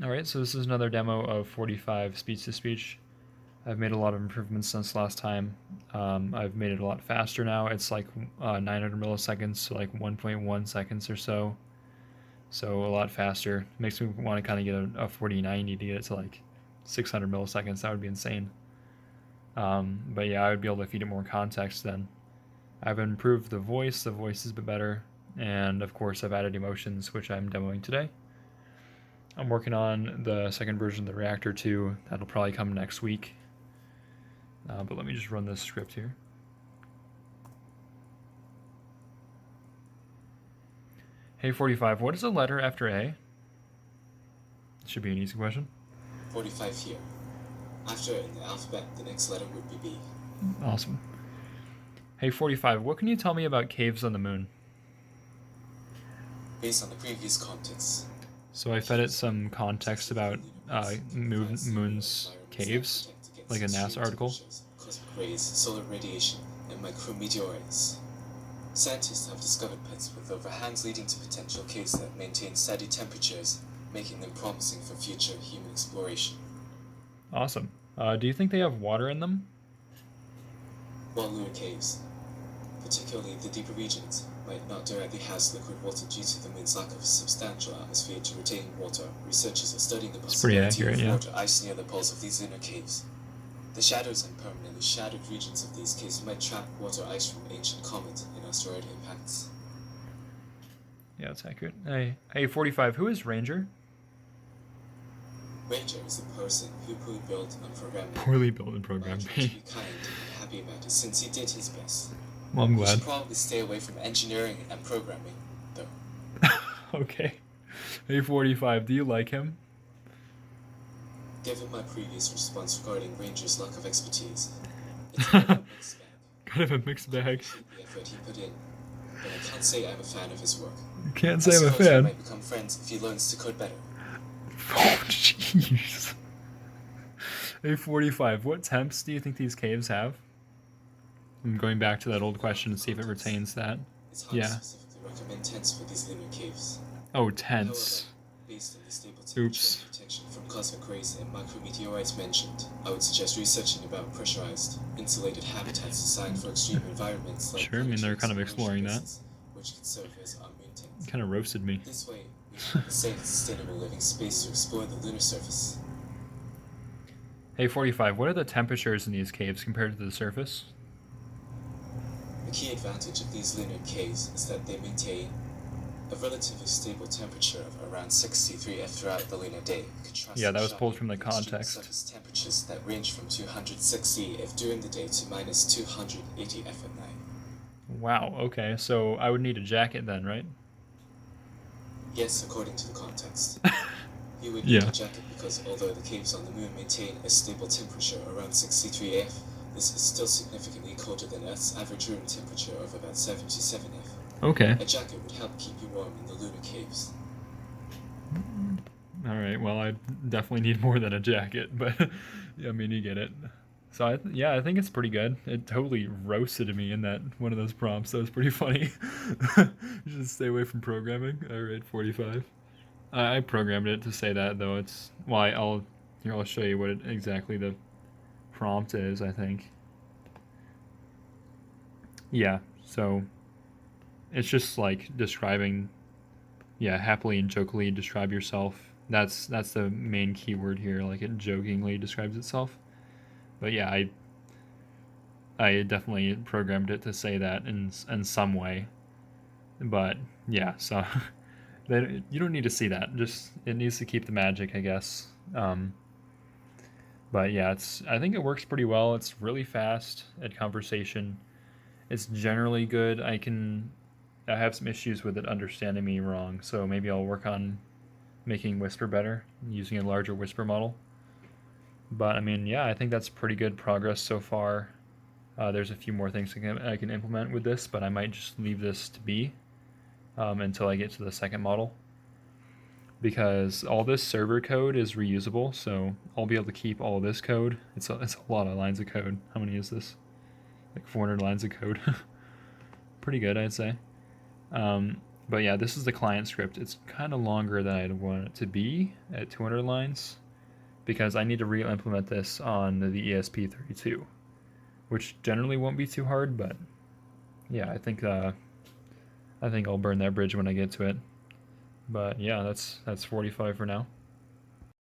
Alright, so this is another demo of 45 speech-to-speech. I've made a lot of improvements since last time. I've made it a lot faster now. It's like 900 milliseconds to like 1.1 seconds or so. So a lot faster. Makes me want to kind of get a 4090 to get it to like 600 milliseconds. That would be insane. But yeah, I would be able to feed it more context then. I've improved the voice. The voice is a bit better. And of course, I've added emotions, which I'm demoing today. I'm working on the second version of the Reactor 2. That'll probably come next week. But let me just run this script here. Hey 45, what is a letter after A? Should be an easy question. 45 here. After in the alphabet, the next letter would be B. Awesome. Hey 45, what can you tell me about caves on the moon? Based on the previous context. So I fed it some context about moon's caves, like a NASA article. Cosmic rays, solar radiation, and micrometeorites. Scientists have discovered pits with overhangs leading to potential caves that maintain steady temperatures, making them promising for future human exploration. Awesome. Do you think they have water in them? While lunar caves, particularly the deeper regions, might not directly house liquid water due to the moon's lack of a substantial atmosphere to retain water, researchers are studying the possibility of water ice near the poles of these lunar caves. The shadows and permanently shadowed regions of these caves might trap water ice from ancient comet and asteroid impacts. Yeah, that's accurate. Hey 45, who is Ranger? Ranger is a person who poorly built and programmed. Poorly built and programmed. To be kind and happy about it since he did his best. Well, I'm glad. You should probably stay away from engineering and programming, though. Okay. Hey 45, do you like him? Given my previous response regarding Ranger's lack of expertise, it's kind of a mixed bag. Kind of a mixed bag. The effort he put in, but I can't say I'm a fan of his work. You can't say I'm a We fan. might become friends if he learns to code better. Oh, jeez. Hey 45, what temps do you think these caves have? I'm going back to that old question to see if it retains that. It's hard to specifically recommend tents for these lunar caves. Oh, tents. However, based on the stable temperature protection from cosmic rays and micrometeorites mentioned, I would suggest researching about pressurized, insulated habitats designed for extreme environments like sure, I mean, they're kind of exploring that. Which could serve as our moon tents. Kind of roasted me. This way, we have a safe, sustainable living space to explore the lunar surface. Hey 45, what are the temperatures in these caves compared to the surface? The key advantage of these lunar caves is that they maintain a relatively stable temperature of around 63 F throughout the lunar day. Yeah, that was pulled from the context. Surface temperatures that range from 260 F during the day to minus 280 F at night. Wow, okay, so I would need a jacket then, right? Yes, according to the context. You would need a jacket because although the caves on the moon maintain a stable temperature around 63 F, this is still significantly colder than Earth's average room temperature of about 77 F. Okay. A jacket would help keep you warm in the lunar caves. Alright, well, I definitely need more than a jacket, but I mean, you get it. So, I think it's pretty good. It totally roasted me in that one of those prompts. That was pretty funny. Just stay away from programming. Alright, 45. I programmed it to say that, though. It's... Well, I'll show you what exactly the prompt is, I think. Yeah, so... It's just, like, describing... Yeah, happily and jokingly describe yourself. That's the main keyword here. Like, it jokingly describes itself. But yeah, I definitely programmed it to say that in some way. But yeah, so you don't need to see that. Just it needs to keep the magic, I guess. But yeah, I think it works pretty well. It's really fast at conversation. It's generally good. I have some issues with it understanding me wrong, so maybe I'll work on making Whisper better, using a larger Whisper model. But I mean, yeah, I think that's pretty good progress so far. There's a few more things I can implement with this, but I might just leave this to be until I get to the second model. Because all this server code is reusable, so I'll be able to keep all this code. It's a lot of lines of code. How many is this? Like 400 lines of code. Pretty good, I'd say. But yeah, this is the client script. It's kind of longer than I'd want it to be at 200 lines because I need to re-implement this on the ESP32, which generally won't be too hard, but yeah, I think I'll burn that bridge when I get to it. But yeah, that's 45 for now.